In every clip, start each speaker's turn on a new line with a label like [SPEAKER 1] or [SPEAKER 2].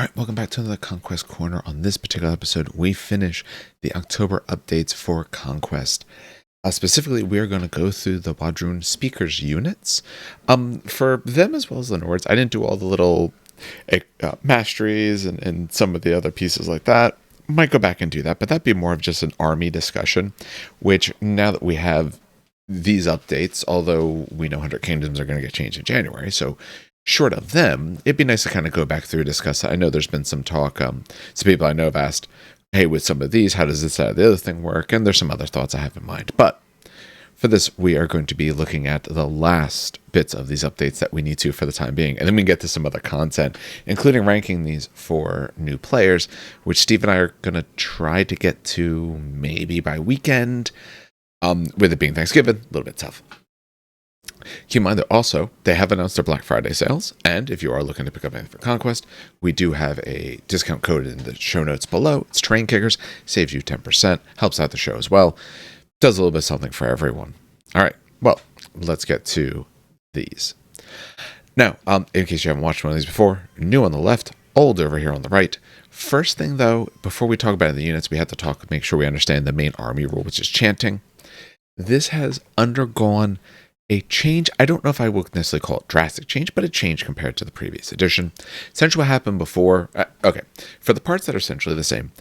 [SPEAKER 1] All right, welcome back to the Conquest Corner. On this particular episode, we finish the October updates for Conquest. Specifically, we are going to go through the Wadhrun speakers units. For them as well as the Nords, I didn't do all the little masteries and some of the other pieces like that. Might go back and do that, but that'd be more of just an army discussion, which now that we have these updates, although we know 100 Kingdoms are going to get changed in January, so short of them, it'd be nice to kind of go back through and discuss that. I know there's been some talk. Some people I know have asked, hey, with some of these, how does this the other thing work? And there's some other thoughts I have in mind. But for this, we are going to be looking at the last bits of these updates that we need to for the time being. And then we can get to some other content, including ranking these for new players, which Steve and I are going to try to get to maybe by weekend. With it being Thanksgiving, a little bit tough. Keep in mind that also they have announced their Black Friday sales, and if you are looking to pick up anything for Conquest, we do have a discount code in the show notes below. It's Train Kickers, saves you 10%, helps out the show as well, does a little bit of something for everyone. All right, well, let's get to these. Now, in case you haven't watched one of these before, new on the left, old over here on the right. First thing though, before we talk about the units, we have to make sure we understand the main army rule, which is chanting. This has undergone a change. I don't know if I would necessarily call it drastic change, but a change compared to the previous edition. Essentially what happened before, for the parts that are essentially the same,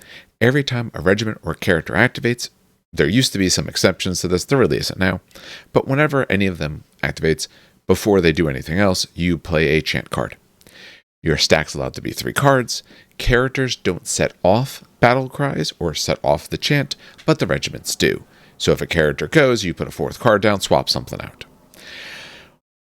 [SPEAKER 1] every time a regiment or character activates, there used to be some exceptions to this, there really isn't now, but whenever any of them activates, before they do anything else, you play a chant card. Your stack's allowed to be 3 cards. Characters don't set off battle cries or set off the chant, but the regiments do. So if a character goes, you put a 4th card down, swap something out.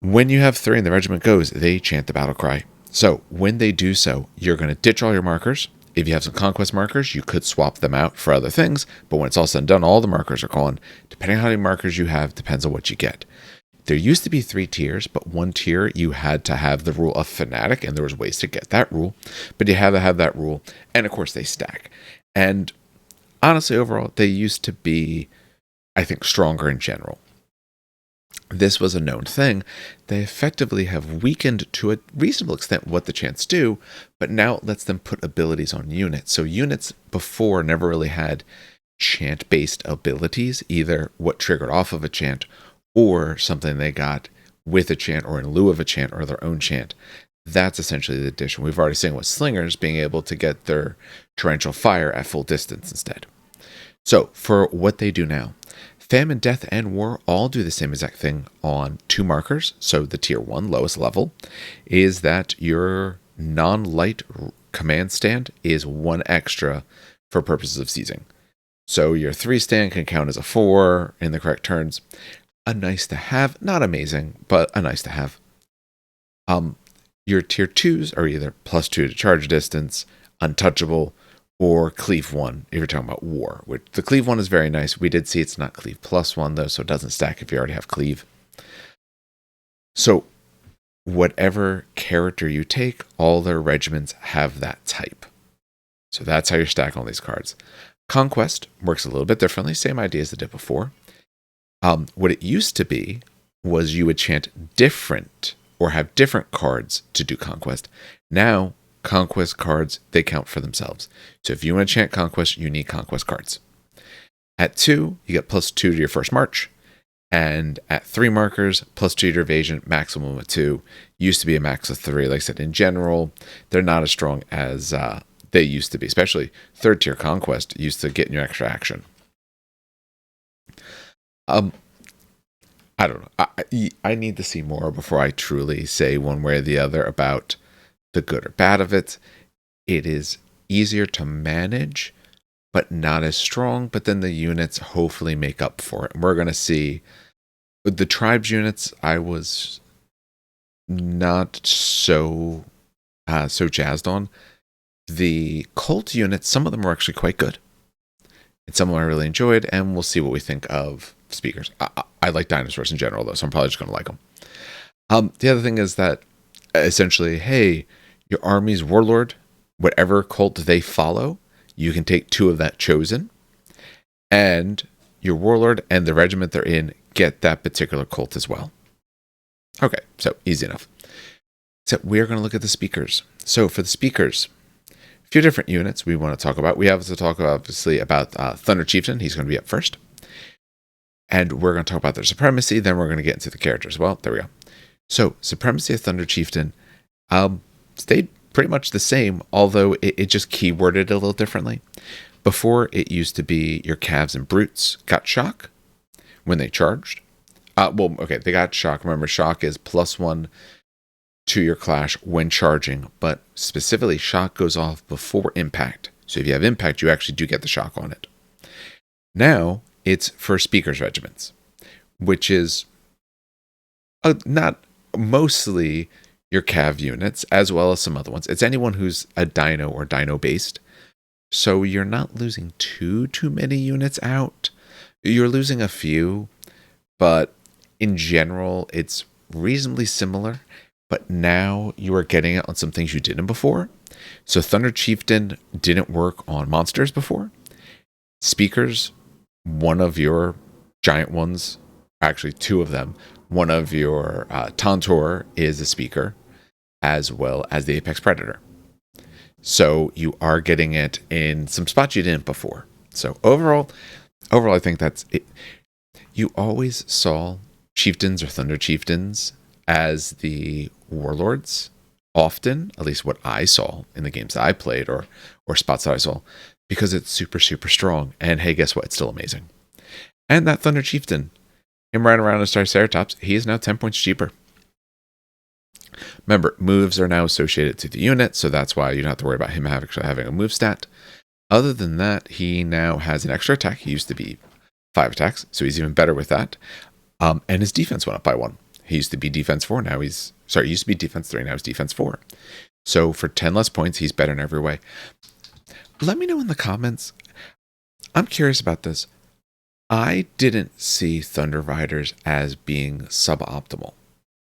[SPEAKER 1] When you have 3 and the regiment goes, they chant the battle cry. So when they do so, you're going to ditch all your markers. If you have some Conquest markers, you could swap them out for other things, but when it's all said and done, all the markers are gone. Depending on how many markers you have, depends on what you get. There used to be 3 tiers, but one tier you had to have the rule of Fanatic, and there was ways to get that rule, but you had to have that rule, and of course they stack. And honestly, overall, they used to be, I think, stronger in general. This was a known thing. They effectively have weakened to a reasonable extent what the chants do, but now it lets them put abilities on units. So units before never really had chant-based abilities, either what triggered off of a chant or something they got with a chant or in lieu of a chant or their own chant. That's essentially the addition. We've already seen with slingers being able to get their torrential fire at full distance instead. So for what they do now, Famine, Death, and War all do the same exact thing on 2 markers. So the tier 1, lowest level, is that your non-light command stand is 1 extra for purposes of seizing. So your 3 stand can count as a 4 in the correct turns. A nice to have, not amazing, but a nice to have. Your tier 2s are either +2 to charge distance, untouchable, or cleave 1 if you're talking about war. Which the cleave 1 is very nice. We did see it's not cleave +1 though, so it doesn't stack if you already have cleave. So whatever character you take, all their regiments have that type. So that's how you're stacking all these cards. Conquest works a little bit differently, same idea as it did before. What it used to be was you would chant different or have different cards to do Conquest. Now Conquest cards, they count for themselves. So if you want to chant Conquest, you need Conquest cards. At 2, you get +2 to your first march. And at 3 markers, +2 to your evasion, maximum of 2. Used to be a max of 3. Like I said, in general, they're not as strong as they used to be. Especially 3rd tier Conquest used to get in your extra action. I don't know. I need to see more before I truly say one way or the other about the good or bad of it. It is easier to manage, but not as strong. But then the units hopefully make up for it. We're going to see with the tribes units. I was not so jazzed on the cult units. Some of them were actually quite good, and some of them I really enjoyed. And we'll see what we think of speakers. I like dinosaurs in general, though, so I'm probably just going to like them. The other thing is that essentially, hey, your army's warlord, whatever cult they follow, you can take 2 of that chosen, and your warlord and the regiment they're in get that particular cult as well. Okay, so easy enough. So we're going to look at the speakers. So for the speakers, few different units we want to talk about. We have to talk obviously about Thunder Chieftain. He's going to be up first. And we're going to talk about their supremacy. Then we're going to get into the characters. Well, there we go. So, supremacy of Thunder Chieftain stayed pretty much the same, although it just keyworded a little differently. Before, it used to be your calves and brutes got shock when they charged. They got shock. Remember, shock is +1 to your clash when charging, but specifically, shock goes off before impact. So if you have impact, you actually do get the shock on it. Now, it's for speakers regiments, which is not mostly your cav units, as well as some other ones. It's anyone who's a dino or dino based. So you're not losing too many units out. You're losing a few, but in general, it's reasonably similar. But now you are getting it on some things you didn't before. So Thunder Chieftain didn't work on monsters before. Speakers, one of your giant ones, actually two of them, one of your Tontor is a speaker, as well as the Apex Predator. So you are getting it in some spots you didn't before. So overall, I think that's it. You always saw chieftains or Thunder Chieftains as the warlords, often, at least what I saw in the games that I played or spots that I saw, because it's super strong. And hey, guess what? It's still amazing. And that Thunder Chieftain, him riding around a Triceratops, he is now 10 points cheaper. Remember, moves are now associated to the unit, so that's why you don't have to worry about him actually having a move stat. Other than that, he now has an extra attack. He used to be 5 attacks, so he's even better with that. And his defense went up by 1. He used to be defense 4, he used to be defense 3, now he's defense 4. So for 10 less points, he's better in every way. Let me know in the comments. I'm curious about this. I didn't see Thunder Riders as being suboptimal.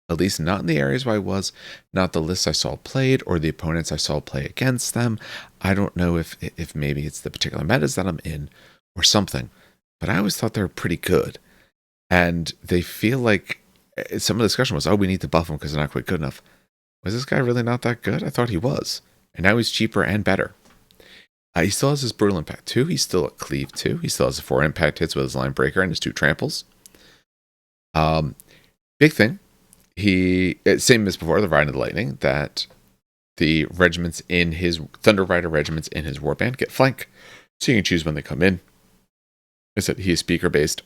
[SPEAKER 1] At least not in the areas where I was, not the lists I saw played or the opponents I saw play against them. I don't know if maybe it's the particular metas that I'm in or something, but I always thought they were pretty good. And they feel like some of the discussion was, we need to buff them because they're not quite good enough. Was this guy really not that good? I thought he was. And now he's cheaper and better. He still has his Brutal Impact 2. He's still at Cleave 2. He still has 4 impact hits with his Line Breaker and his 2 tramples. Big thing. Same as before, the Ride of the Lightning, that the regiments in his Thunder Rider regiments in his warband get flank. So you can choose when they come in. I said he is speaker based.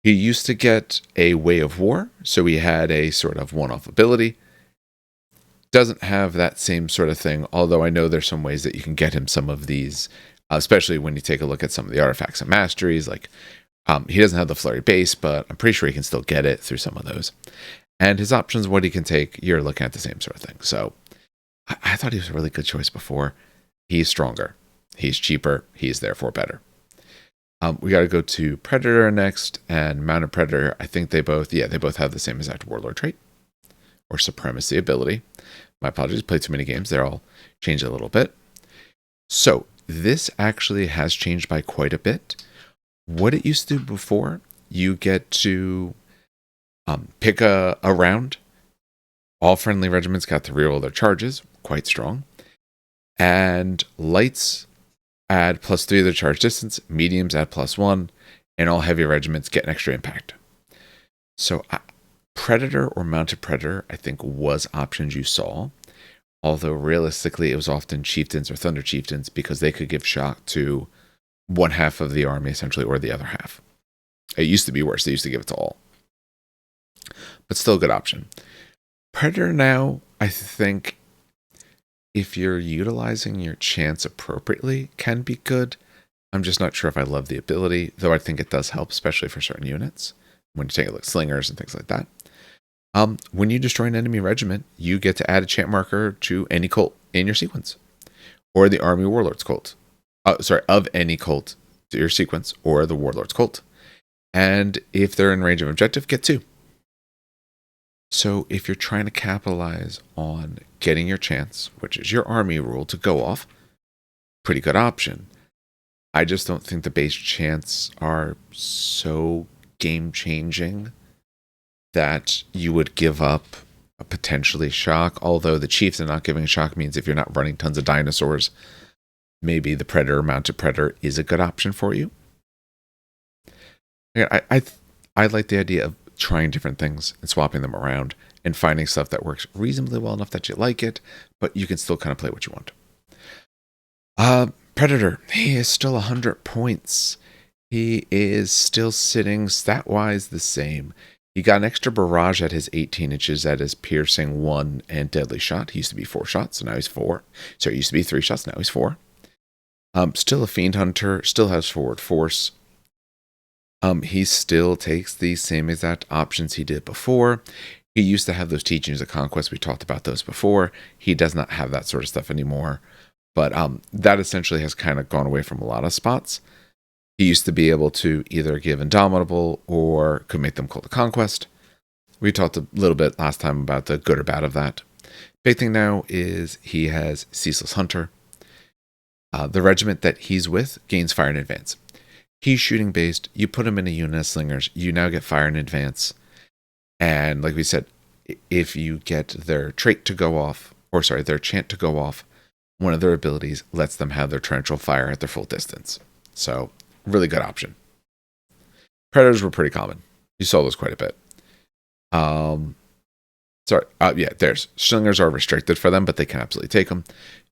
[SPEAKER 1] He used to get a Way of War, so he had a sort of one-off ability. Doesn't have that same sort of thing, although I know there's some ways that you can get him some of these, especially when you take a look at some of the artifacts and masteries. Like he doesn't have the flurry base, but I'm pretty sure he can still get it through some of those. And his options, what he can take, you're looking at the same sort of thing. So I thought he was a really good choice before. He's stronger. He's cheaper. He's therefore better. We got to go to Predator next, and Mounted Predator. I think they both have the same exact Warlord trait or Supremacy ability. My apologies, played too many games. They're all changed a little bit. So this actually has changed by quite a bit. What it used to do before, you get to pick a round. All friendly regiments got to reroll their charges, quite strong. And lights add +3 to their charge distance, mediums add +1, and all heavy regiments get an extra impact. So Predator or Mounted Predator, I think, was options you saw. Although realistically, it was often Chieftains or Thunder Chieftains because they could give shock to one half of the army, essentially, or the other half. It used to be worse. They used to give it to all. But still a good option. Predator now, I think, if you're utilizing your chance appropriately, can be good. I'm just not sure if I love the ability, though I think it does help, especially for certain units. When you take a look at slingers and things like that. When you destroy an enemy regiment, you get to add a chant marker to any cult in your sequence. Or the Army Warlord's cult. Of any cult to your sequence, or the Warlord's cult. And if they're in range of objective, get 2. So if you're trying to capitalize on getting your chance, which is your army rule, to go off, pretty good option. I just don't think the base chants are so game-changing that you would give up a potentially shock, although the chiefs are not giving shock means if you're not running tons of dinosaurs, maybe the predator mounted predator is a good option for you. Yeah, I like the idea of trying different things and swapping them around and finding stuff that works reasonably well enough that you like it, but you can still kind of play what you want. Predator, he is still 100 points. He is still sitting stat-wise the same. He got an extra barrage at his 18 inches at his piercing 1 and deadly shot. He used to be 4 shots, so now he's 4. So it used to be 3 shots, now he's 4. Still a fiend hunter, still has forward force. He still takes the same exact options he did before. He used to have those teachings of Conquest. We talked about those before. He does not have that sort of stuff anymore. But that essentially has kind of gone away from a lot of spots. He used to be able to either give Indomitable or could make them call the Conquest. We talked a little bit last time about the good or bad of that. Big thing now is he has Ceaseless Hunter. The regiment that he's with gains fire in advance. He's shooting based. You put him in a unit of slingers. You now get fire in advance. And like we said, if you get their trait to go off, or sorry, their chant to go off, one of their abilities lets them have their torrential fire at their full distance. So, really good option. Predators were pretty common. You saw those quite a bit. There's slingers are restricted for them, but they can absolutely take them.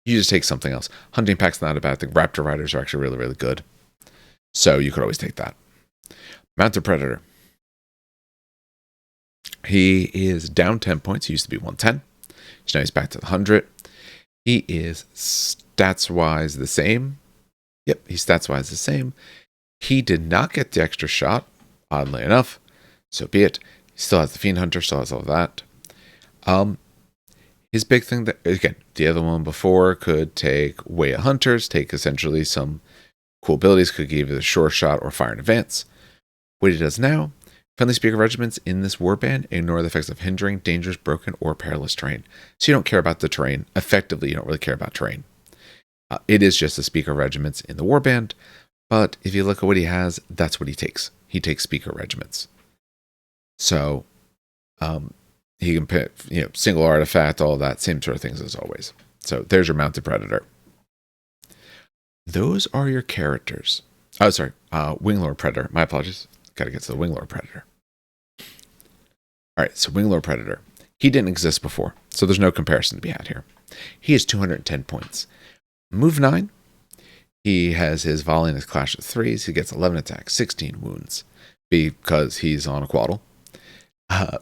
[SPEAKER 1] You just take something else. Hunting pack's not a bad thing. Raptor riders are actually really, really good. So you could always take that. Mounted Predator. He is down 10 points. He used to be 110. So now he's back to the 100. He is stats-wise the same. Yep, he's stats-wise the same. He did not get the extra shot, oddly enough. So be it. He still has the Fiend Hunter, still has all of that. His big thing that, again, the other one before could take Way of Hunters, take essentially some cool abilities, could give you the sure shot or fire in advance. What he does now, friendly speaker regiments in this warband ignore the effects of hindering, dangerous, broken, or perilous terrain. So you don't care about the terrain. Effectively, you don't really care about terrain. It is just the speaker regiments in the warband, but if you look at what he has, that's what he takes. He takes speaker regiments. So, he can pick, single artifact, all that, same sort of things as always. So there's your Mounted Predator. Those are your characters. Oh, sorry, Winglord Predator. My apologies. Got to get to the Winglord Predator. All right, so Winglord Predator. He didn't exist before, so there's no comparison to be had here. He has 210 points. Move 9. He has his volley and his clash of 3s. He gets 11 attacks, 16 wounds, because he's on a quaddle.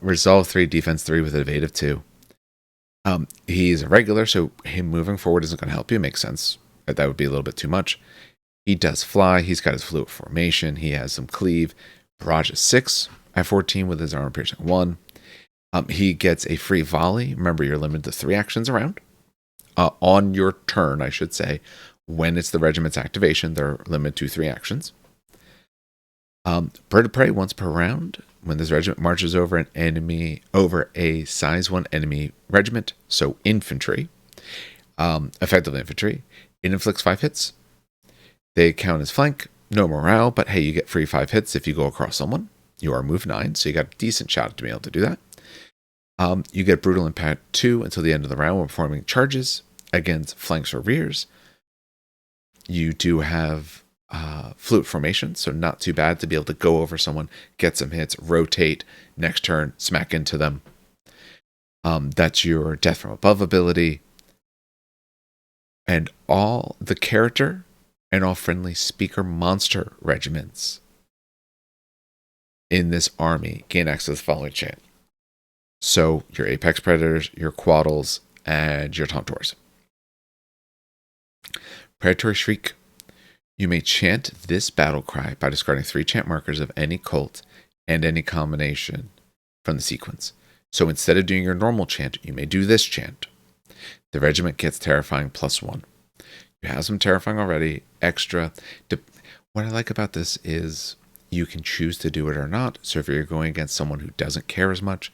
[SPEAKER 1] Resolve 3, defense 3 with evade of 2. He's a regular, so him moving forward isn't going to help you. Makes sense. That would be a little bit too much. He does fly. He's got his fluid formation. He has some cleave. Barrage is 6 at 14 with his armor piercing 1. He gets a free volley. Remember, you're limited to 3 actions around. On your turn, I should say. When it's the regiment's activation, they're limited to 3 actions. Bird of Prey once per round. When this regiment marches over a size 1 enemy regiment, so infantry, effective infantry, it inflicts 5 hits. They count as flank, no morale, but hey, you get free 5 hits if you go across someone. You are move 9, so you got a decent shot to be able to do that. You get brutal impact 2 until the end of the round when performing charges against flanks or rears. You do have fluid formation, so not too bad to be able to go over someone, get some hits, rotate, next turn, smack into them. That's your death from above ability. And all the character and all friendly speaker monster regiments in this army gain access to the following chant. So your Apex Predators, your Quaddles, and your Tauntors. Predatory Shriek. You may chant this battle cry by discarding 3 chant markers of any cult and any combination from the sequence. So instead of doing your normal chant, you may do this chant. The regiment gets terrifying +1. You have some terrifying already, extra. What I like about this is you can choose to do it or not. So if you're going against someone who doesn't care as much,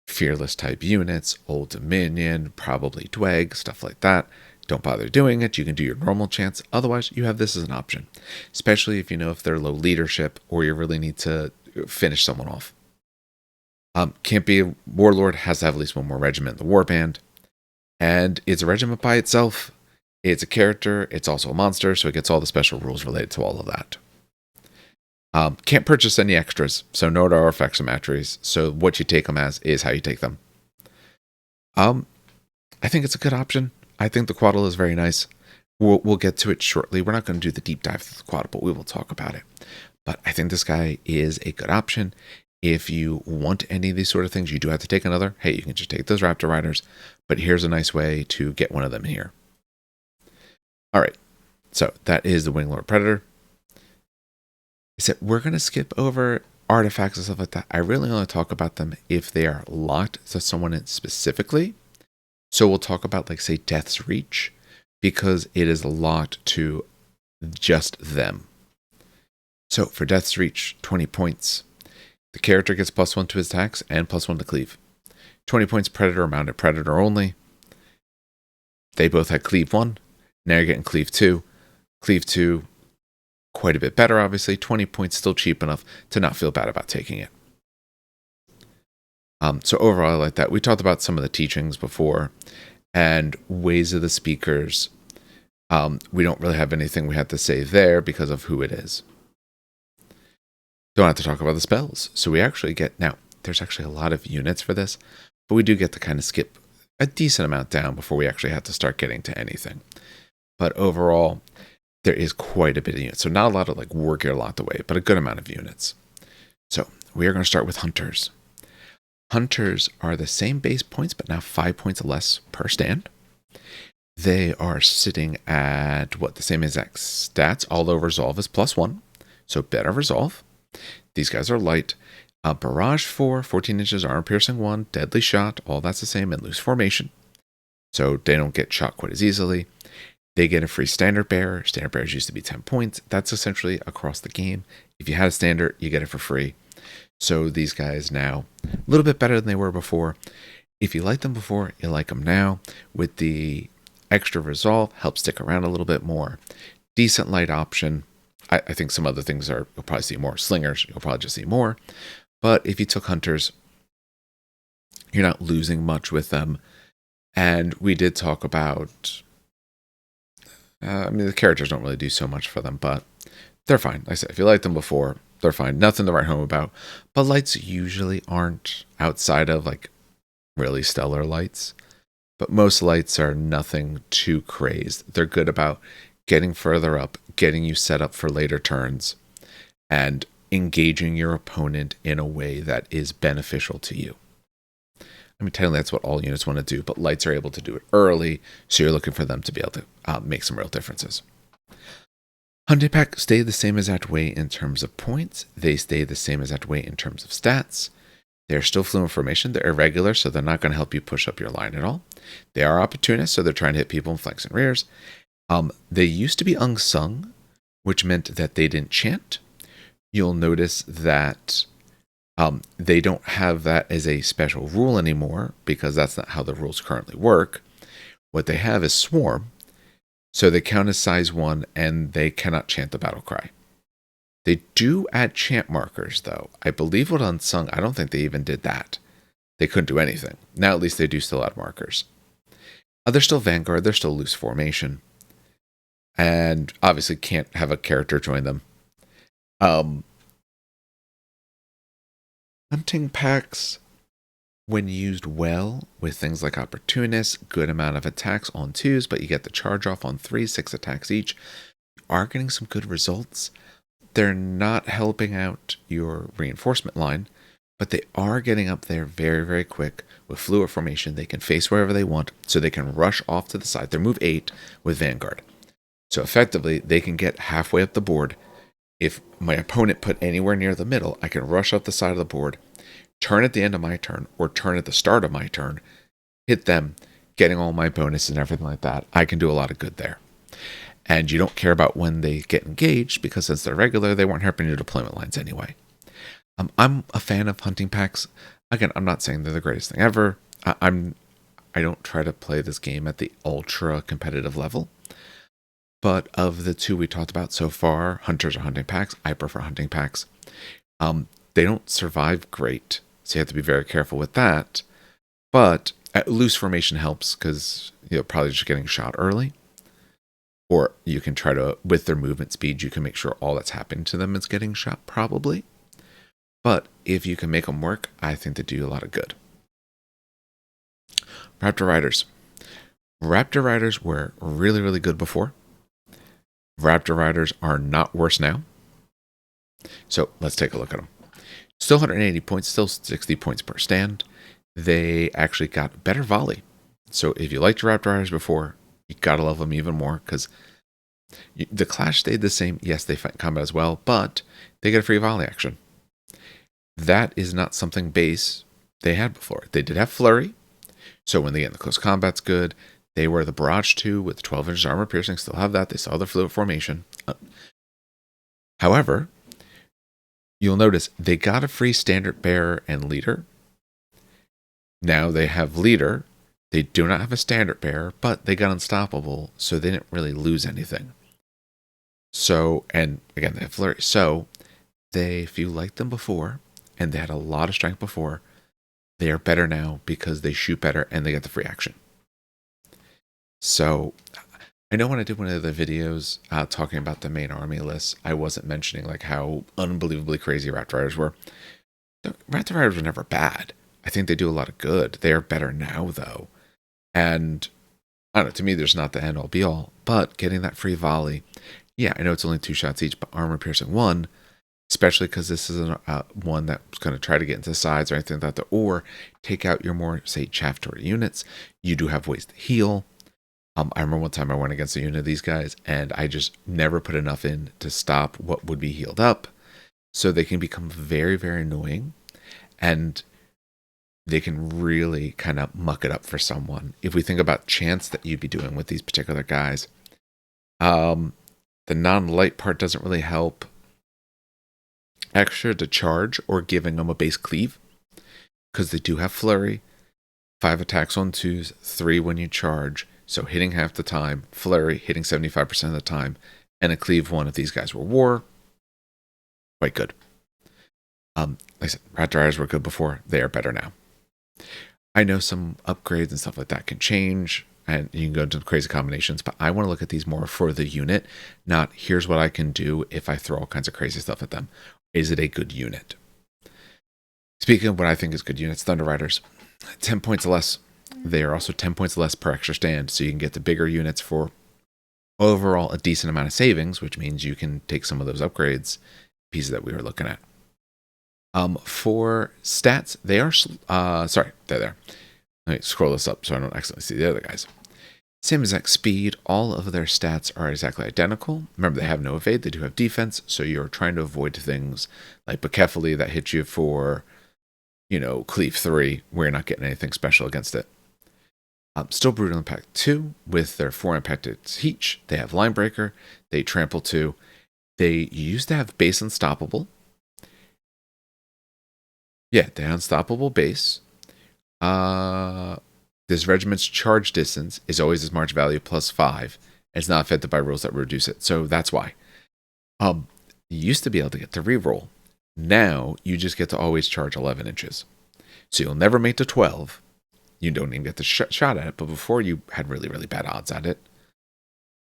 [SPEAKER 1] fearless type units, Old Dominion, probably Dweg, stuff like that, don't bother doing it. You can do your normal chants. Otherwise, you have this as an option, especially if if they're low leadership or you really need to finish someone off. Can't be a warlord, has to have at least one more regiment in the warband. And it's a regiment by itself. It's a character. It's also a monster, so it gets all the special rules related to all of that. Can't purchase any extras, so no artifacts or masteries. So what you take them as is how you take them. I think it's a good option. I think the Quaddle is very nice. We'll get to it shortly. We're not going to do the deep dive of the Quaddle, but we will talk about it. But I think this guy is a good option. If you want any of these sort of things, you do have to take another. Hey, you can just take those Raptor Riders, but here's a nice way to get one of them here. All right, so that is the Winglord Predator. I said we're going to skip over artifacts and stuff like that. I really only talk about them if they are locked to someone specifically. So we'll talk about, like, say, Death's Reach, because it is locked to just them. So for Death's Reach, 20 points. The character gets +1 to his attacks and +1 to cleave. 20 points Predator, mounted Predator only. They both had cleave 1. Now you're getting cleave 2. Cleave 2, quite a bit better, obviously. 20 points, still cheap enough to not feel bad about taking it. So overall, I like that. We talked about some of the teachings before and ways of the speakers. We don't really have anything we have to say there because of who it is. Don't have to talk about the spells. So we actually get, now, there's actually a lot of units for this, but we do get to kind of skip a decent amount down before we actually have to start getting to anything. But overall, there is quite a bit of units. So not a lot of like war gear locked away, but a good amount of units. So we are going to start with Hunters. Hunters are the same base points, but now 5 points less per stand. They are sitting at, the same exact stats, although Resolve is +1, so better Resolve. These guys are light. Barrage 4, 14 inches, armor piercing 1, deadly shot, all that's the same, and loose formation. So they don't get shot quite as easily. They get a free standard bearer. Standard bearers used to be 10 points. That's essentially across the game. If you had a standard, you get it for free. So these guys now, a little bit better than they were before. If you liked them before, you like them now. With the extra Resolve, help stick around a little bit more. Decent light option. I think some other things you'll probably see more. Slingers, you'll probably just see more. But if you took Hunters, you're not losing much with them. And we did talk about, the characters don't really do so much for them, but they're fine. Like I said, if you liked them before, they're fine. Nothing to write home about. But lights usually aren't, outside of like really stellar lights. But most lights are nothing too crazed. They're good about getting further up, getting you set up for later turns, and engaging your opponent in a way that is beneficial to you. I mean, technically that's what all units want to do, but lights are able to do it early, so you're looking for them to be able to make some real differences. Hunting Pack stay the same as that way in terms of points. They stay the same as that way in terms of stats. They're still fluent formation. They're irregular, so they're not going to help you push up your line at all. They are opportunists, so they're trying to hit people in flanks and rears. They used to be unsung, which meant that they didn't chant. You'll notice that they don't have that as a special rule anymore, because that's not how the rules currently work. What they have is Swarm, so they count as size 1, and they cannot chant the battle cry. They do add chant markers, though. I believe with Unsung, I don't think they even did that. They couldn't do anything. Now at least they do still add markers. They're still Vanguard, they're still loose formation. And obviously can't have a character join them. Hunting Packs, when used well with things like Opportunists, good amount of attacks on 2s, but you get the charge off on 3, 6 attacks each, you are getting some good results. They're not helping out your reinforcement line, but they are getting up there very, very quick with fluid formation. They can face wherever they want, so they can rush off to the side. They're move 8 with Vanguard. So effectively, they can get halfway up the board. If my opponent put anywhere near the middle, I can rush up the side of the board, turn at the end of my turn, or turn at the start of my turn, hit them, getting all my bonuses and everything like that. I can do a lot of good there. And you don't care about when they get engaged, because since they're regular, they weren't helping your deployment lines anyway. I'm a fan of Hunting Packs. Again, I'm not saying they're the greatest thing ever. I don't try to play this game at the ultra competitive level. But of the two we talked about so far, Hunters or Hunting Packs, I prefer Hunting Packs. They don't survive great so you have to be very careful with that. But loose formation helps because you're probably just getting shot early. Or you can try to, with their movement speed, you can make sure all that's happening to them is getting shot, probably. But if you can make them work, I think they do a lot of good. Raptor Riders. Raptor Riders were really, really good before. Raptor Riders are not worse now. So let's take a look at them. Still 180 points, still 60 points per stand. They actually got better volley. So if you liked your Raptor Riders before, you gotta love them even more because the clash stayed the same. Yes, they fight in combat as well, but they get a free volley action. That is not something base they had before. They did have flurry, so when they get into close combat's good. They were the Barrage 2 with 12 inches armor piercing, still have that. They saw the fluid formation. However, you'll notice they got a free standard bearer and leader. Now they have leader. They do not have a standard bearer, but they got unstoppable, so they didn't really lose anything. So, and again, they have flurry. So, if you liked them before, and they had a lot of strength before, they are better now because they shoot better and they get the free action. So, I know when I did one of the videos talking about the main army list, I wasn't mentioning like how unbelievably crazy Raptor Riders were. The Raptor Riders were never bad. I think they do a lot of good. They are better now, though. And I don't know, to me, there's not the end all be all, but getting that free volley, yeah, I know it's only 2 shots each, but armor piercing 1, especially because this is one that's going to try to get into sides or anything like that, or take out your more, say, chaff units. You do have ways to heal. I remember one time I went against a unit of these guys, and I just never put enough in to stop what would be healed up. So they can become very, very annoying, and they can really kind of muck it up for someone. If we think about chance that you'd be doing with these particular guys, the non-light part doesn't really help. Extra to charge or giving them a base cleave, because they do have flurry, 5 attacks on 2s, 3 when you charge, so hitting half the time, flurry hitting 75% of the time, and a cleave 1 if these guys were war. Quite good. Like I said, Raptor Riders were good before, they are better now. I know some upgrades and stuff like that can change, and you can go into crazy combinations, but I want to look at these more for the unit, not here's what I can do if I throw all kinds of crazy stuff at them. Is it a good unit? Speaking of what I think is good units, Thunder Riders, 10 points less. They are also 10 points less per extra stand, so you can get the bigger units for overall a decent amount of savings, which means you can take some of those upgrades pieces that we were looking at. For stats, they are, sorry, they're there. Let me scroll this up so I don't accidentally see the other guys. Same exact speed, all of their stats are exactly identical. Remember, they have no evade, they do have defense, so you're trying to avoid things like Bucephaly that hit you for, Cleave 3, where you're not getting anything special against it. Still Brutal Impact 2, with their 4 impacted each. They have Line Breaker, they Trample 2. They used to have Base Unstoppable. Yeah, they have Unstoppable Base. This regiment's charge distance is always its March value plus 5. It's not affected by rules that reduce it, so that's why. You used to be able to get to reroll. Now, you just get to always charge 11 inches. So you'll never make to 12. You don't even get the shot at it, but before you had really, really bad odds at it.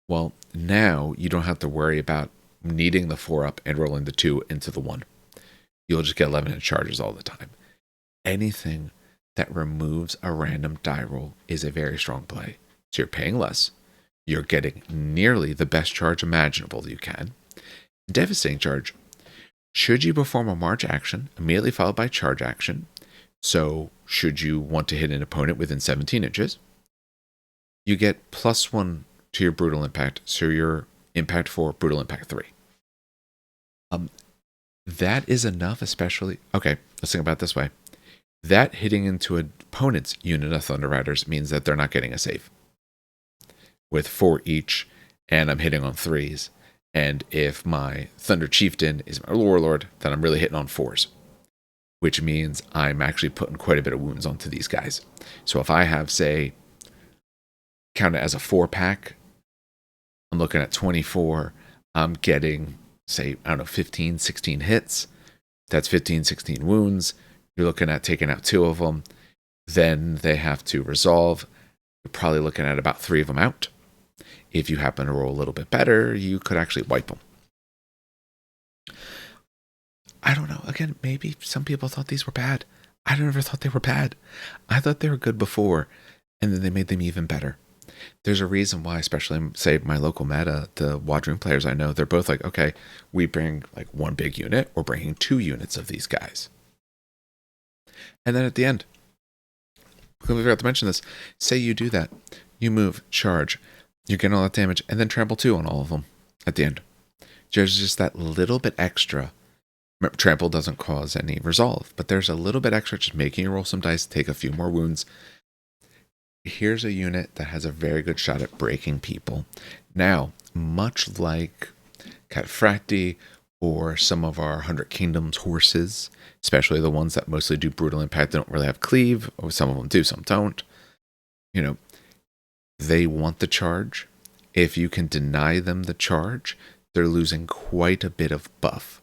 [SPEAKER 1] Well, now you don't have to worry about needing the 4 up and rolling the 2 into the 1. You'll just get 11 inch charges all the time. Anything that removes a random die roll is a very strong play. So you're paying less. You're getting nearly the best charge imaginable that you can. Devastating charge. Should you perform a march action, immediately followed by charge action, so should you want to hit an opponent within 17 inches, you get +1 to your Brutal Impact, so your Impact 4, Brutal Impact 3. That is enough, especially... Okay, let's think about it this way. That hitting into an opponent's unit of Thunder Riders means that they're not getting a save. With 4 each, and I'm hitting on 3s. And if my Thunder Chieftain is my Warlord, then I'm really hitting on 4s. Which means I'm actually putting quite a bit of wounds onto these guys. So if I have, say, count it as a 4-pack, I'm looking at 24, I'm getting, say, 15, 16 hits. That's 15, 16 wounds. You're looking at taking out 2 of them. Then they have to resolve. You're probably looking at about 3 of them out. If you happen to roll a little bit better, you could actually wipe them. I don't know. Again, maybe some people thought these were bad. I never thought they were bad. I thought they were good before, and then they made them even better. There's a reason why, especially, say, my local meta, the Wadhrun players I know, they're both like, okay, we bring like 1 big unit, or bringing 2 units of these guys. And then at the end, we forgot to mention this, say you do that. You move, charge, you're getting all that damage, and then trample 2 on all of them at the end. There's just that little bit extra. Trample doesn't cause any resolve, but there's a little bit extra just making you roll some dice, take a few more wounds. Here's a unit that has a very good shot at breaking people. Now, much like Cataphracti or some of our 100 Kingdoms horses, especially the ones that mostly do brutal impact, they don't really have cleave, or some of them do, some don't. You know, they want the charge. If you can deny them the charge, they're losing quite a bit of buff.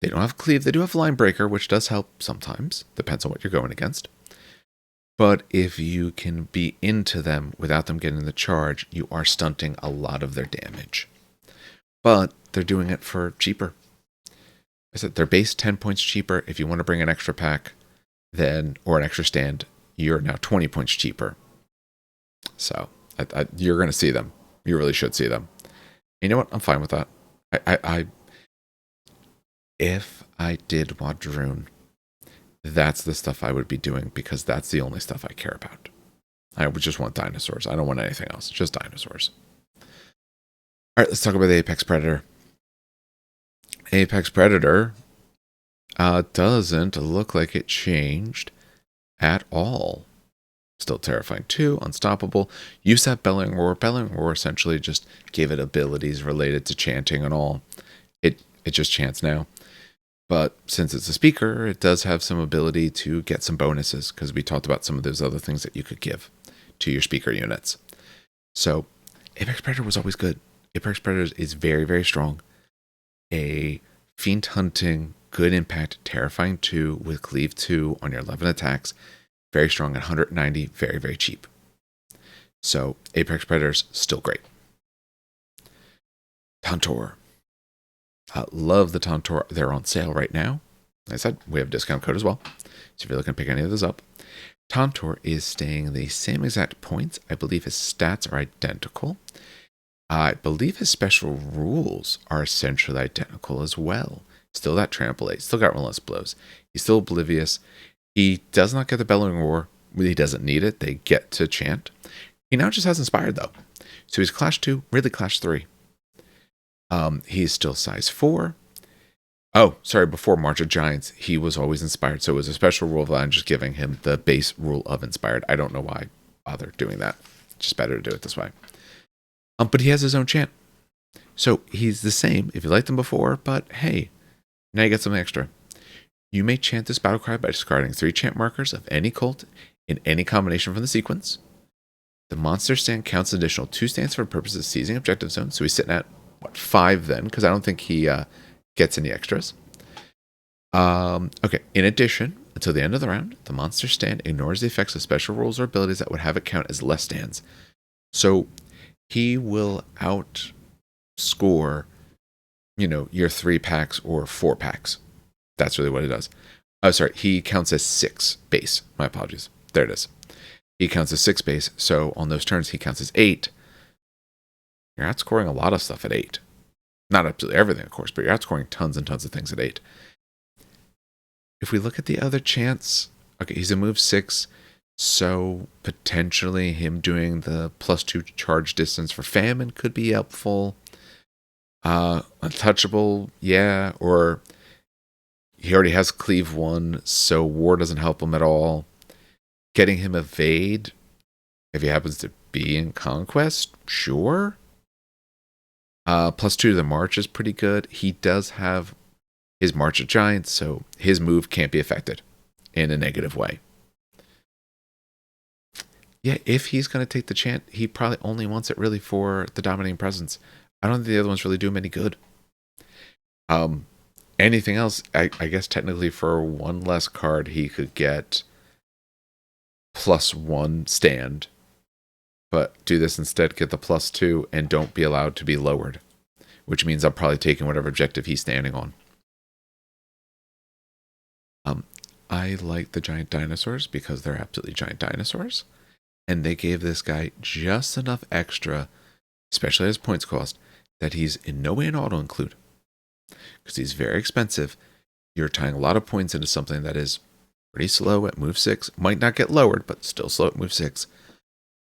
[SPEAKER 1] They don't have cleave, they do have line breaker, which does help sometimes, depends on what you're going against. But if you can be into them without them getting the charge, you are stunting a lot of their damage. But they're doing it for cheaper. I said they're base 10 points cheaper. If you want to bring an extra pack, then or an extra stand, you're now 20 points cheaper. So you're going to see them. You really should see them. You know what? I'm fine with that. If I did Wadrun, that's the stuff I would be doing because that's the only stuff I care about. I would just want dinosaurs. I don't want anything else. Just dinosaurs. All right, let's talk about the Apex Predator. Apex Predator doesn't look like it changed at all. Still terrifying 2, unstoppable. Used to have Bellowing Roar. Bellowing Roar essentially just gave it abilities related to chanting and all. It just chants now. But since it's a speaker, it does have some ability to get some bonuses because we talked about some of those other things that you could give to your speaker units. So Apex Predator was always good. Apex Predator is very, very strong. A Fiend Hunting, good impact, terrifying 2 with cleave 2 on your 11 attacks. Very strong at 190, very, very cheap. So Apex Predator's still great. Tantor. Love the Tantor. They're on sale right now. Like I said, we have a discount code as well. So if you're looking to pick any of those up. Tantor is staying the same exact points. I believe his stats are identical. I believe his special rules are essentially identical as well. Still that trample 8. Still got relentless blows. He's still oblivious. He does not get the Bellowing Roar. He doesn't need it. They get to chant. He now just has Inspired though. So he's Clash 2, really Clash 3. He's still size 4. Oh, sorry, before March of Giants, he was always Inspired. So it was a special rule that I'm just giving him the base rule of Inspired. I don't know why I bother doing that. It's just better to do it this way. But he has his own chant. So he's the same if you liked him before, but hey, now you get something extra. You may chant this battle cry by discarding 3 chant markers of any cult in any combination from the sequence. The monster stand counts an additional 2 stands for purposes of seizing objective zone. So he's sitting at, 5 then? Because I don't think he gets any extras. Okay, in addition, until the end of the round, the monster stand ignores the effects of special rules or abilities that would have it count as less stands. So he will outscore, your 3 packs or 4 packs. That's really what it does. Oh, sorry. He counts as 6 base. My apologies. There it is. He counts as 6 base. So on those turns, he counts as 8. You're outscoring a lot of stuff at 8. Not absolutely everything, of course, but you're outscoring tons and tons of things at 8. If we look at the other chants, okay, he's a move 6. So potentially him doing the +2 charge distance for Famine could be helpful. Untouchable, yeah, or he already has Cleave 1, so War doesn't help him at all. Getting him Evade, if he happens to be in Conquest, sure. +2 to the March is pretty good. He does have his March of Giants, so his move can't be affected in a negative way. Yeah, if he's going to take the chant, he probably only wants it really for the Dominating Presence. I don't think the other ones really do him any good. And anything else, I guess technically for one less card, he could get +1 stand. But do this instead, get the +2, and don't be allowed to be lowered. Which means I'm probably taking whatever objective he's standing on. I like the giant dinosaurs because they're absolutely giant dinosaurs. And they gave this guy just enough extra, especially as points cost, that he's in no way an auto-include. Because he's very expensive. You're tying a lot of points into something that is pretty slow at move 6. Might not get lowered, but still slow at move 6.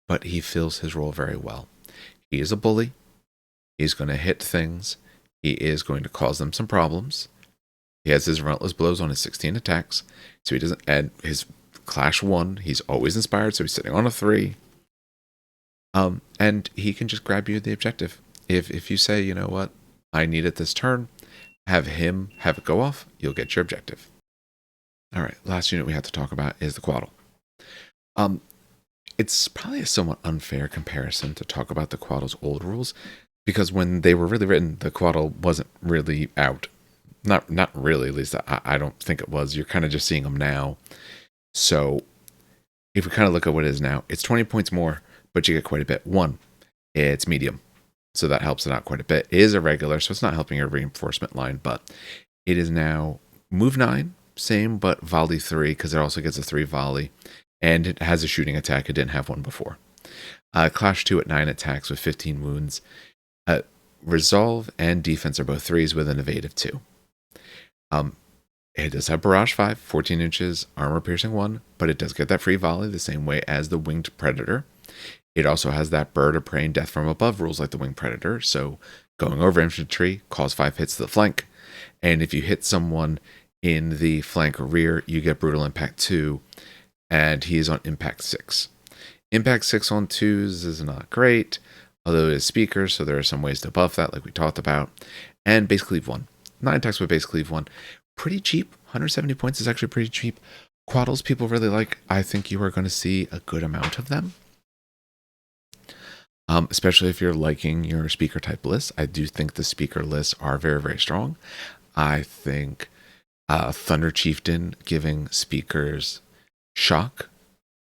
[SPEAKER 1] But he fills his role very well. He is a bully. He's going to hit things. He is going to cause them some problems. He has his relentless blows on his 16 attacks. So he doesn't add his Clash 1. He's always inspired, so he's sitting on a 3. And he can just grab you the objective. If you say, you know what, I need it this turn, have him have it go off, you'll get your objective. All right, last unit we have to talk about is the Quaddle. It's probably a somewhat unfair comparison to talk about the Quaddle's old rules, because when they were really written, the Quaddle wasn't really out. Not really, at least I don't think it was. You're kind of just seeing them now. So if we kind of look at what it is now, it's 20 points more, but you get quite a bit. 1, it's medium, so that helps it out quite a bit. It is a regular, so it's not helping your reinforcement line, but it is now move 9, same, but volley 3, because it also gets a 3 volley, and it has a shooting attack. It didn't have one before. Clash 2 at 9 attacks with 15 wounds. Resolve and defense are both 3s with an evade of 2. It does have Barrage 5, 14 inches, armor piercing 1, but it does get that free volley the same way as the Winged Predator. It also has that bird of prey and death from above rules like the Winged Predator, so going over infantry, cause 5 hits to the flank, and if you hit someone in the flank or rear, you get brutal impact 2, and he is on impact 6. Impact 6 on 2s is not great, although it is speakers, so there are some ways to buff that like we talked about, and basically leave 1. 9 attacks with basically leave 1. Pretty cheap. 170 points is actually pretty cheap. Quaddles people really like. I think you are going to see a good amount of them. Especially if you're liking your speaker type lists. I do think the speaker lists are very, very strong. I think Thunder Chieftain giving speakers shock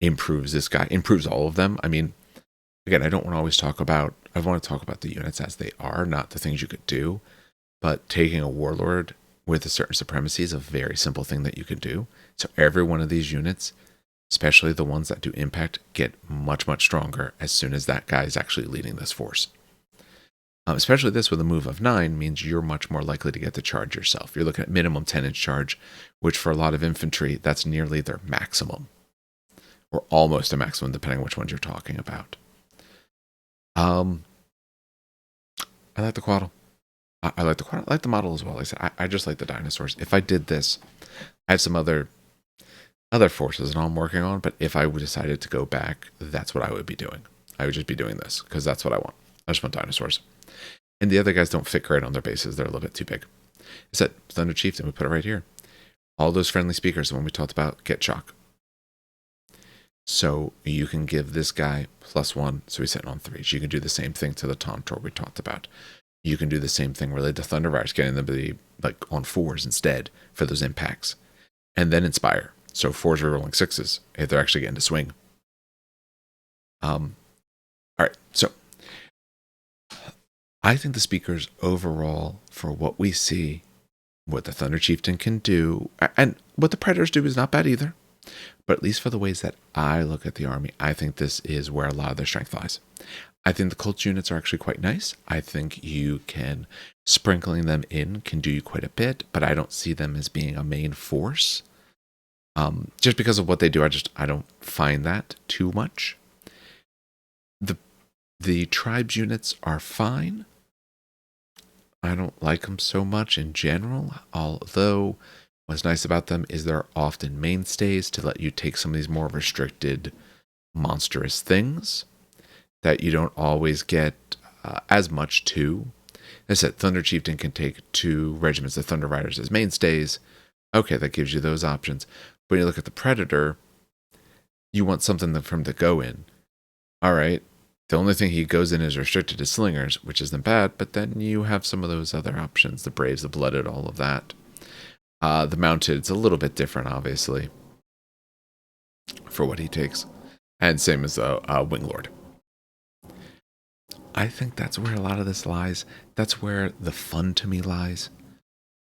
[SPEAKER 1] improves this guy, improves all of them. I mean, again, I don't want to always talk about, I want to talk about the units as they are, not the things you could do. But taking a warlord with a certain supremacy is a very simple thing that you can do. So every one of these units, especially the ones that do impact, get much, much stronger as soon as that guy is actually leading this force. Especially this with a move of 9 means you're much more likely to get the charge yourself. You're looking at minimum 10-inch charge, which for a lot of infantry, that's nearly their maximum. Or almost a maximum, depending on which ones you're talking about. I like the Quaddle. I like the Quaddle. I like the model as well. Like I said, I just like the dinosaurs. If I did this, I have some other forces that I'm working on, but if I decided to go back, that's what I would be doing. I would just be doing this, because that's what I want. I just want dinosaurs. And the other guys don't fit great on their bases. They're a little bit too big. I said Thunder Chieftain, we put it right here. All those friendly speakers, the one we talked about, get shock. So you can give this guy +1, so he's sitting on 3s. You can do the same thing to the Tauntor we talked about. You can do the same thing related to Thunder Riders, getting them to be like on 4s instead for those impacts. And then Inspire. So 4s are rolling 6s if they're actually getting to swing. All right, so I think the speakers overall, for what we see, what the Thunder Chieftain can do, and what the Predators do is not bad either. But at least for the ways that I look at the army, I think this is where a lot of their strength lies. I think the Colts units are actually quite nice. I think you can, sprinkling them in can do you quite a bit, but I don't see them as being a main force. Just because of what they do, I don't find that too much. The tribes units are fine. I don't like them so much in general, although what's nice about them is they're often mainstays to let you take some of these more restricted, monstrous things that you don't always get as much to. As I said, Thunder Chieftain can take 2 regiments of Thunder Riders as mainstays. Okay, that gives you those options. But when you look at the Predator, you want something from the go in. All right, the only thing he goes in is restricted to slingers, which isn't bad, but then you have some of those other options, the Braves, the Blooded, all of that. The mounted, it's a little bit different, obviously, for what he takes. And same as Wing Lord. I think that's where a lot of this lies. That's where the fun to me lies.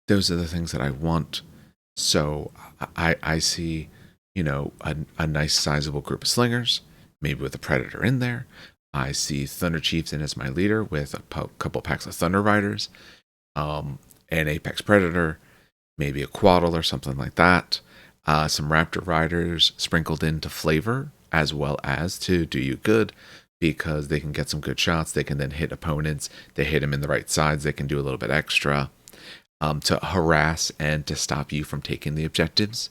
[SPEAKER 1] Those are the things that I want. So I see, a nice sizable group of slingers, maybe with a predator in there. I see Thunder Chiefs in as my leader with a couple packs of Thunder Riders, an Apex Predator, maybe a Quaddle or something like that. Some Raptor Riders sprinkled into flavor as well as to do you good, because they can get some good shots. They can then hit opponents. They hit them in the right sides. They can do a little bit extra to harass and to stop you from taking the objectives,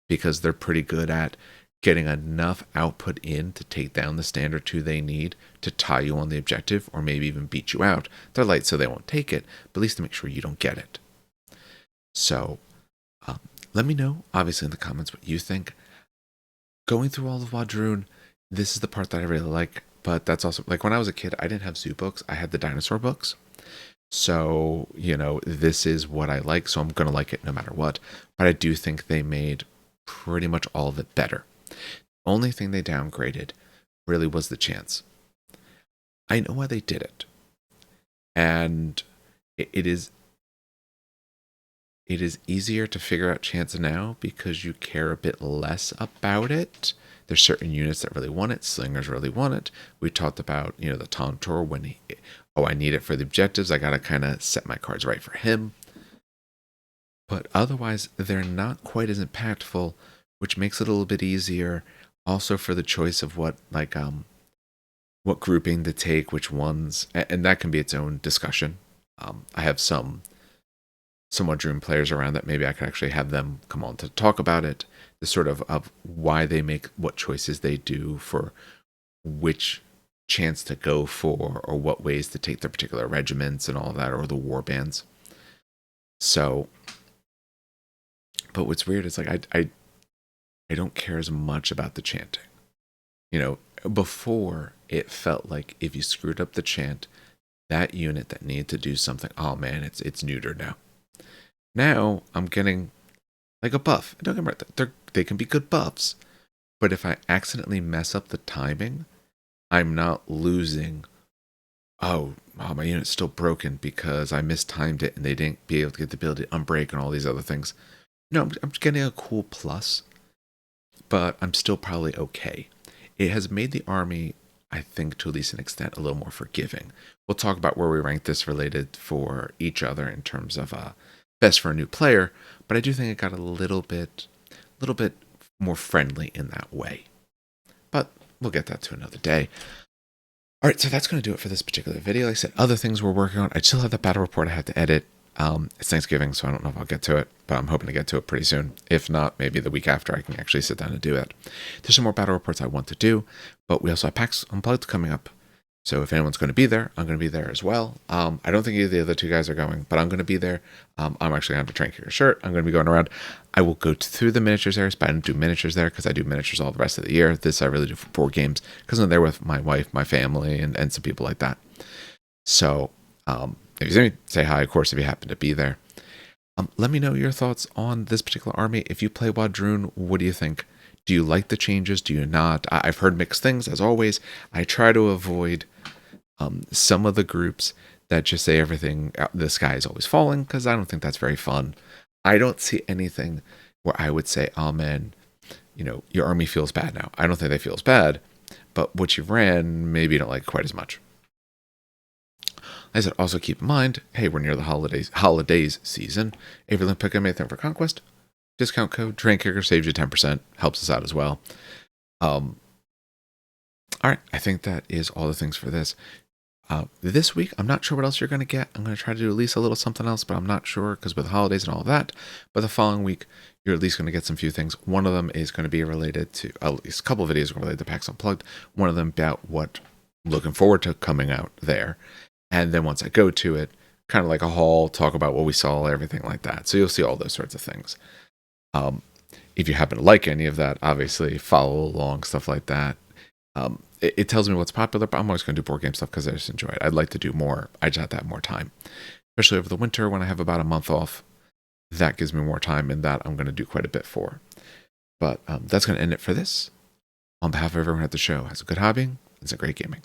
[SPEAKER 1] because they're pretty good at getting enough output in to take down the stand or two they need to tie you on the objective, or maybe even beat you out. They're light, so they won't take it, but at least to make sure you don't get it. So let me know, obviously, in the comments what you think. Going through all of Wadrun, this is the part that I really like, but that's also, like, when I was a kid, I didn't have zoo books. I had the dinosaur books. So, this is what I like, so I'm going to like it no matter what. But I do think they made pretty much all of it better. Only thing they downgraded really was the chance. I know why they did it. And it is easier to figure out chance now because you care a bit less about it. There's certain units that really want it. Slingers really want it. We talked about, the Tauntor when I need it for the objectives. I got to kind of set my cards right for him. But otherwise, they're not quite as impactful, which makes it a little bit easier. Also for the choice of what grouping to take, which ones, and that can be its own discussion. I have some Wadrun players around that maybe I could actually have them come on to talk about it. The sort of why they make what choices they do for which chance to go for, or what ways to take their particular regiments and all of that, or the war bands. So, but what's weird is, like, I don't care as much about the chanting. Before it felt like if you screwed up the chant, that unit that needed to do something, oh man, it's neutered now. Now I'm getting like a buff. Don't get me right, they can be good buffs, but if I accidentally mess up the timing, I'm not losing. Oh, my unit's still broken because I mistimed it and they didn't be able to get the ability to unbreak and all these other things. No, I'm getting a cool plus, but I'm still probably okay. It has made the army, I think, to at least an extent, a little more forgiving. We'll talk about where we rank this related for each other in terms of best for a new player, but I do think it got a little bit more friendly in that way. But we'll get that to another day. All right, so that's going to do it for this particular video. Like I said, other things we're working on. I still have that battle report I have to edit. It's Thanksgiving, so I don't know if I'll get to it, but I'm hoping to get to it pretty soon. If not, maybe the week after I can actually sit down and do it. There's some more battle reports I want to do, but we also have PAX Unplugged coming up. So if anyone's going to be there, I'm going to be there as well. I don't think either of the other two guys are going, but I'm going to be there. I'm actually going to have a Train Kicker shirt. I'm going to be going around. I will go through the miniatures areas, but I don't do miniatures there because I do miniatures all the rest of the year. This I really do for board games because I'm there with my wife, my family, and some people like that. So if you see me, say hi, of course, if you happen to be there. Let me know your thoughts on this particular army. If you play Wadrun, what do you think? Do you like the changes? Do you not? I've heard mixed things, as always. I try to avoid some of the groups that just say everything, the sky is always falling, because I don't think that's very fun. I don't see anything where I would say, oh man, your army feels bad now. I don't think they feel as bad, but what you ran, maybe you don't like quite as much. As I said, also keep in mind, hey, we're near the holidays season. If you're pick up anything for Conquest, discount code Train Kicker saves you 10%, helps us out as well. All right, I think that is all the things for this. This week, I'm not sure what else you're going to get. I'm going to try to do at least a little something else, but I'm not sure because with the holidays and all of that. But the following week, you're at least going to get some few things. One of them is going to be related to, at least a couple of videos related to PAX Unplugged. One of them about what I'm looking forward to coming out there. And then once I go to it, kind of like a haul, talk about what we saw, everything like that. So you'll see all those sorts of things. If you happen to like any of that, obviously follow along, stuff like that. It tells me what's popular, but I'm always going to do board game stuff because I just enjoy it. I'd like to do more. I just have to have more time, especially over the winter when I have about a month off. that gives me more time, and that I'm going to do quite a bit for. But that's going to end it for this. On behalf of everyone at the show, has a good hobbying and some great gaming.